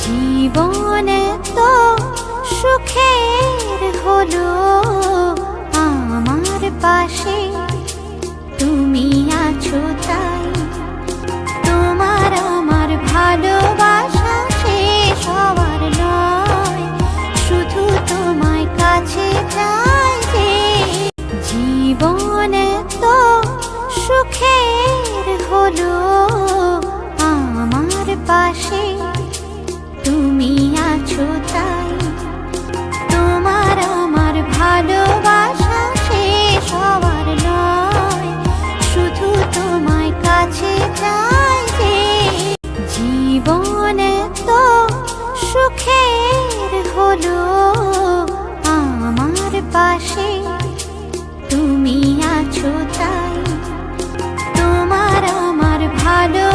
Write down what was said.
জীবন তো সুখের হলো আমার পাশে তুমি আছো তাই। তোমার আমার ভালোবাসা শেষ হওয়ার নয়, শুধু তোমায় কাছে চাই যে। জীবন তো সুখের হলো আমার পাশে তুমি আছো তাই। তোমার আমার ভালোবাসা শেষ হওয়ার নয়, শুধু তোমায় কাছে চাই যে। জীবন তো সুখের হলো আমার পাশে তুমি আছো তাই। তোমার আমার ভালো